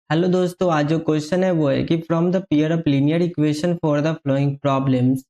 Hello दोस्तों, आज जो क्वेश्चन है वो है कि from the pair of linear equation for the flowing problems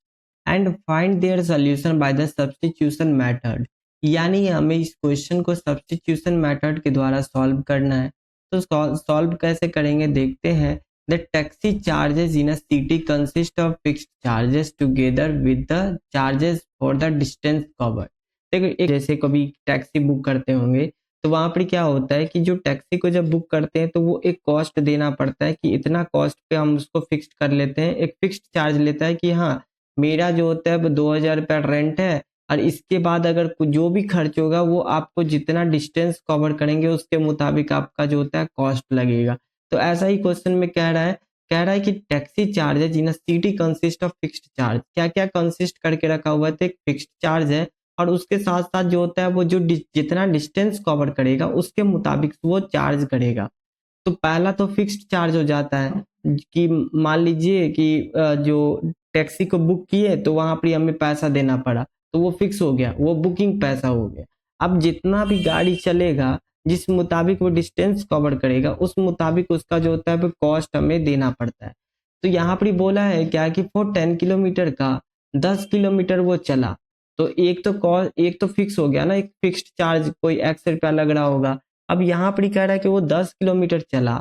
and find their solution by the substitution method. यानी हमें इस क्वेश्चन को सब्स्टिट्यूशन मेथड के द्वारा सॉल्व करना है। तो सॉल्व कैसे करेंगे देखते हैं। The taxi charges in a city consist of fixed charges together with the charges for the distance covered. देखो, जैसे कभी टैक्सी बुक करते होंगे तो वहाँ पर क्या होता है कि जो टैक्सी को जब बुक करते हैं तो वो एक कॉस्ट देना पड़ता है कि इतना कॉस्ट पे हम उसको फिक्स्ड कर लेते हैं। एक फिक्स्ड चार्ज लेता है कि हाँ, मेरा जो होता है वो 2000 रुपया रेंट है और इसके बाद अगर जो भी खर्च होगा वो आपको जितना डिस्टेंस कवर करेंगे उसके मुताबिक आपका जो होता है कॉस्ट लगेगा। तो ऐसा ही क्वेश्चन में कह रहा है कि taxi charges in a city consist of fixed charge. क्या क्या कंसिस्ट करके रखा हुआ है? तो एक फिक्स्ड चार्ज है और उसके साथ साथ जो होता है वो जो जितना डिस्टेंस कवर करेगा उसके मुताबिक वो चार्ज करेगा। तो पहला तो फिक्स्ड चार्ज हो जाता है कि मान लीजिए कि जो टैक्सी को बुक किए तो वहां पर हमें पैसा देना पड़ा, तो वो फिक्स हो गया, वो बुकिंग पैसा हो गया। अब जितना भी गाड़ी चलेगा, जिस मुताबिक वो डिस्टेंस कवर करेगा उस मुताबिक उसका जो होता है वो कॉस्ट हमें देना पड़ता है। तो यहाँ पर बोला है क्या कि फॉर 10 किलोमीटर का 10 किलोमीटर वो चला, तो एक तो फिक्स हो गया ना, एक फिक्स्ड चार्ज कोई एक्स रुपया लग रहा होगा। अब यहाँ पर कह रहा है कि वो 10 किलोमीटर चला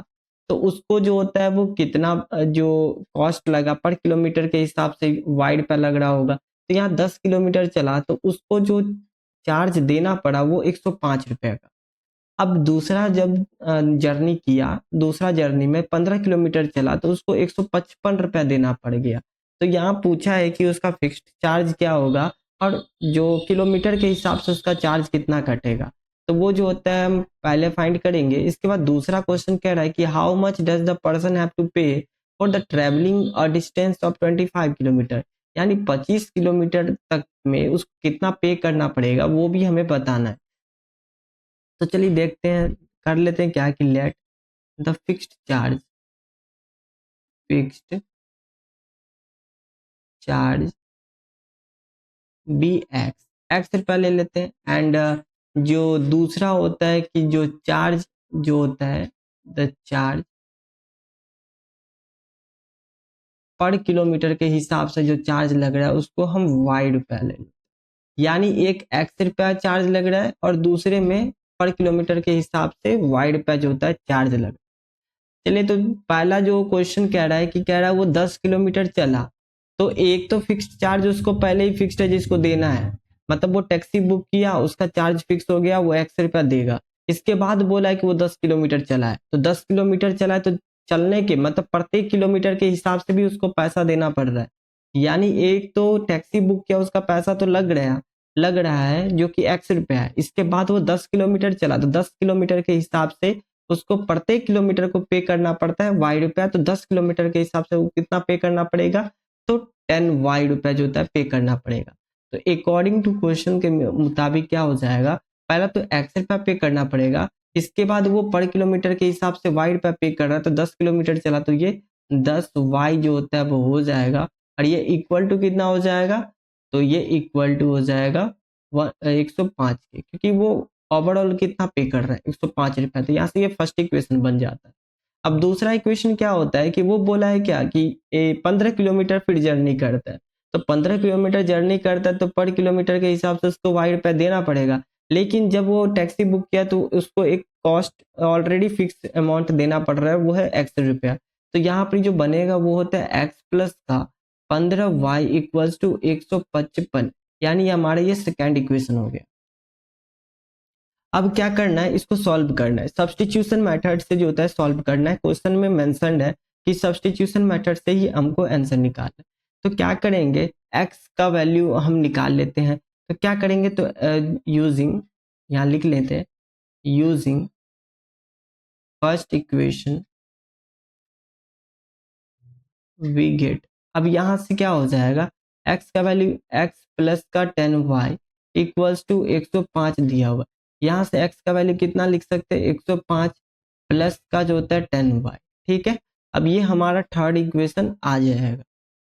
तो उसको जो होता है वो कितना जो कॉस्ट लगा पर किलोमीटर के हिसाब से वाइड पे लग रहा होगा। तो यहाँ 10 किलोमीटर चला तो उसको जो चार्ज देना पड़ा वो 105 रुपये का। अब दूसरा जब जर्नी किया, दूसरा जर्नी में 15 किलोमीटर चला तो उसको 155 रुपया देना पड़ गया। तो यहाँ पूछा है कि उसका फिक्स्ड चार्ज क्या होगा और जो किलोमीटर के हिसाब से उसका चार्ज कितना कटेगा। तो वो जो होता है हम पहले फाइंड करेंगे। इसके बाद दूसरा क्वेश्चन कह रहा है कि how much does the person have to pay for the travelling a distance of 25 kilometre. यानी 25 किलोमीटर तक में उसको कितना पे करना पड़ेगा वो भी हमें बताना है। तो चलिए देखते हैं, कर लेते हैं क्या कि let the fixed charge be X. X रुपया ले लेते हैं एंड जो दूसरा होता है कि जो चार्ज जो होता है द चार्ज पर किलोमीटर के हिसाब से जो चार्ज लग रहा है उसको हम वाई रुपया ले लेते हैं। यानी एक एक्स रुपया चार्ज लग रहा है और दूसरे में पर किलोमीटर के हिसाब से वाई रुपया जो होता है चार्ज लग रहा है। चलिए, तो पहला जो क्वेश्चन कह रहा है कि कह रहा है वो 10 किलोमीटर चला, तो एक तो फिक्स्ड चार्ज उसको पहले ही फिक्स्ड है जिसको देना है। मतलब वो टैक्सी बुक किया, उसका चार्ज फिक्स हो गया, वो एक्स रुपया देगा। इसके बाद बोला है कि वो 10 किलोमीटर चला है, तो 10 किलोमीटर चला है तो चलने के मतलब प्रत्येक किलोमीटर के हिसाब से भी उसको पैसा देना पड़ रहा है। यानी एक तो टैक्सी बुक किया उसका पैसा तो लग रहा है जो कि एक्स रुपया है। इसके बाद वो 10 किलोमीटर चला तो 10 किलोमीटर के हिसाब से उसको प्रत्येक किलोमीटर को पे करना पड़ता है वाई रुपया। तो 10 किलोमीटर के हिसाब से वो कितना पे करना पड़ेगा? तो 10 वाई रुपया जो होता है पे करना पड़ेगा। तो अकॉर्डिंग टू क्वेश्चन के मुताबिक क्या हो जाएगा, पहला तो एक्स रुपया पे करना पड़ेगा। इसके बाद वो पर किलोमीटर के हिसाब से वाई रुपया पे कर रहा है, तो 10 किलोमीटर चला तो ये 10 वाई जो होता है वो हो जाएगा। और ये इक्वल टू कितना हो जाएगा? तो ये इक्वल टू हो जाएगा 105 के, क्योंकि वो ओवरऑल कितना पे कर रहा है 105 रुपया। तो यहाँ से ये फर्स्ट इक्वेशन बन जाता है। अब दूसरा इक्वेशन क्या होता है कि वो बोला है क्या कि 15 किलोमीटर फिर जर्नी करता है। तो 15 किलोमीटर जर्नी करता है तो पर किलोमीटर के हिसाब से उसको वाई रुपया देना पड़ेगा। लेकिन जब वो टैक्सी बुक किया तो उसको एक कॉस्ट ऑलरेडी फिक्स अमाउंट देना पड़ रहा है, वो है एक्स रुपया। तो यहाँ पर जो बनेगा वो होता है एक्स प्लस का 15 वाई इक्वल्स टू 155। यानी हमारा ये सेकेंड इक्वेशन हो गया। अब क्या करना है, इसको सॉल्व करना है। सब्स्टिट्यूशन मेथड से जो होता है सॉल्व करना है। क्वेश्चन में मेंशन्ड है कि सब्स्टिट्यूशन मेथड से ही हमको आंसर निकालना है। तो क्या करेंगे, x का वैल्यू हम निकाल लेते हैं। तो क्या करेंगे, तो यूजिंग, यहाँ लिख लेते हैं, using first equation we get. अब यहाँ से क्या हो जाएगा, x का वैल्यू x प्लस का 10y इक्वल्स टू 105 दिया हुआ। यहाँ से x का वैल्यू कितना लिख सकते हैं, 105 प्लस का जो होता है 10y। ठीक है, अब ये हमारा थर्ड इक्वेशन आ जाएगा।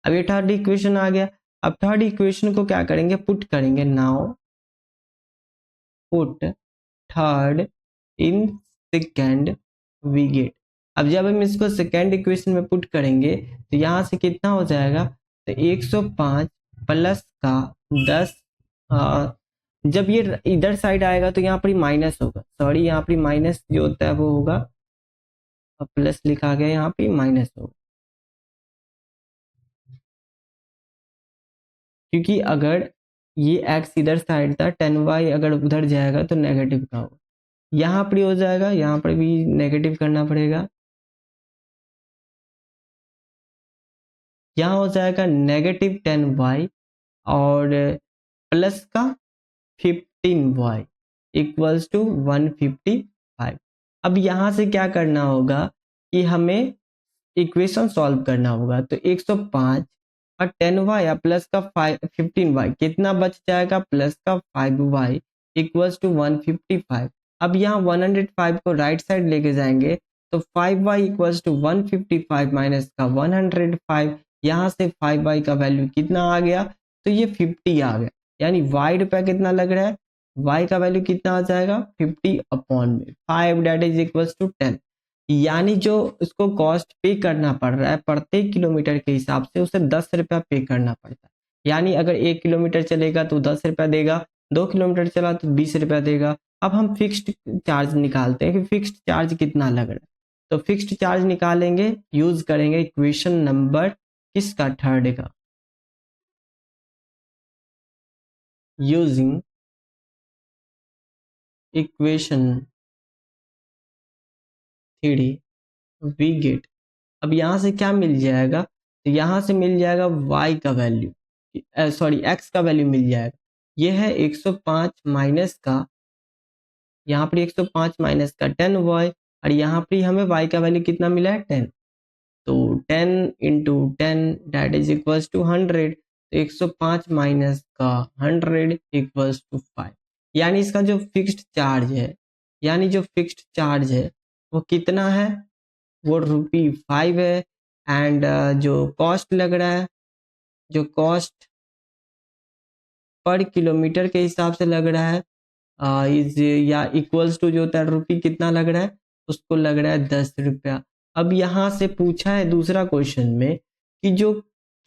अब ये थर्ड इक्वेशन आ गया। अब थर्ड इक्वेशन को क्या करेंगे, पुट करेंगे। Now put third in second we get. अब जब हम इसको सेकेंड इक्वेशन में पुट करेंगे तो यहाँ से कितना हो जाएगा, तो 105 प्लस का 10, जब ये इधर साइड आएगा तो यहाँ पर माइनस होगा, सॉरी यहाँ पर माइनस जो होता है वो होगा, प्लस लिखा गया यहाँ पे माइनस होगा, क्योंकि अगर ये x इधर साइड था 10y अगर उधर जाएगा तो नेगेटिव का होगा, यहाँ पर हो जाएगा, यहाँ पर भी नेगेटिव करना पड़ेगा, यहाँ हो जाएगा नेगेटिव 10y और प्लस का 15y इक्वल्स टू 155। अब यहाँ से क्या करना होगा कि हमें इक्वेशन सॉल्व करना होगा, तो 105 और 10y या प्लस का 15y कितना बच जाएगा, प्लस का 5y इक्वल्स टू 155। अब यहाँ 105 को राइट साइड लेके जाएंगे तो 5y इक्वल्स टू 155 माइनस का 105, यहाँ से 5y का वैल्यू कितना आ गया, तो ये 50 आ गया, यानी y रुपया कितना लग रहा है, y का वैल्यू कितना आ जाएगा 50 अपॉन में 5 डेट इज इक्वल्स टू 10, यानी जो उसको कॉस्ट पे करना पड़ रहा है प्रत्येक किलोमीटर के हिसाब से उसे 10 रुपया पे करना पड़ता है, यानी अगर 1 किलोमीटर चलेगा तो 10 रुपया देगा, 2 किलोमीटर चला तो 20 रुपया देगा। अब हम फिक्स्ड चार्ज निकालते हैं कि फिक्स्ड चार्ज कितना लग रहा है, तो फिक्स्ड चार्ज निकालेंगे, यूज करेंगे इक्वेशन नंबर किसका, थर्ड का, यूजिंग इक्वेशन 3 वी गेट, अब यहाँ से क्या मिल जाएगा, तो यहाँ से मिल जाएगा y का वैल्यू, सॉरी x का वैल्यू मिल जाएगा, ये है 105 माइनस का, यहाँ पर 105 माइनस का 10y, और यहाँ पर हमें y का वैल्यू कितना मिला है 10, तो 10 into 10 that is equals to 100, तो 105 माइनस का 100 इक्वल्स टू 5, यानी इसका जो फिक्स्ड चार्ज है, यानी जो फिक्स्ड चार्ज है वो कितना है, वो ₹5 है, एंड जो कॉस्ट लग रहा है, जो कॉस्ट पर किलोमीटर के हिसाब से लग रहा है इज या इक्वल्स टू जो होता है रुपी कितना लग रहा है, उसको लग रहा है 10 रुपया। अब यहाँ से पूछा है दूसरा क्वेश्चन में कि जो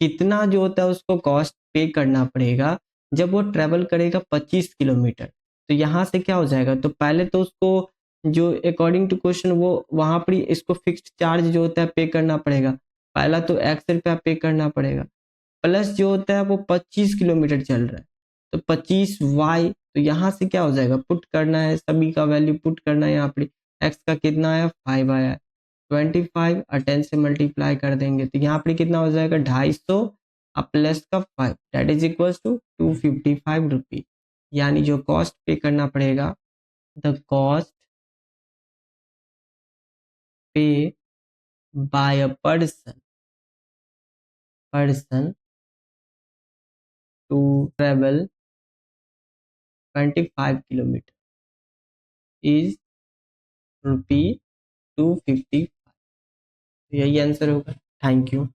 कितना जो होता है उसको कॉस्ट पे करना पड़ेगा जब वो ट्रेवल करेगा 25 किलोमीटर, तो यहाँ से क्या हो जाएगा, तो पहले तो उसको जो अकॉर्डिंग टू क्वेश्चन वो वहाँ पर इसको फिक्स्ड चार्ज जो होता है पे करना पड़ेगा, पहला तो x रुपया पे करना पड़ेगा, प्लस जो होता है वो 25 किलोमीटर चल रहा है, तो 25y, तो यहाँ से क्या हो जाएगा, पुट करना है, सभी का वैल्यू पुट करना है, यहाँ पे x का कितना आया 5 आया, 25 और 10 से मल्टीप्लाई कर देंगे तो यहाँ पे कितना हो जाएगा 250 और प्लस का 5 that is equals to 255 rupee, यानी जो कॉस्ट पे करना पड़ेगा, the cost pay by a person to travel 25 kilometre is ₹250, यही आंसर होगा। Thank you.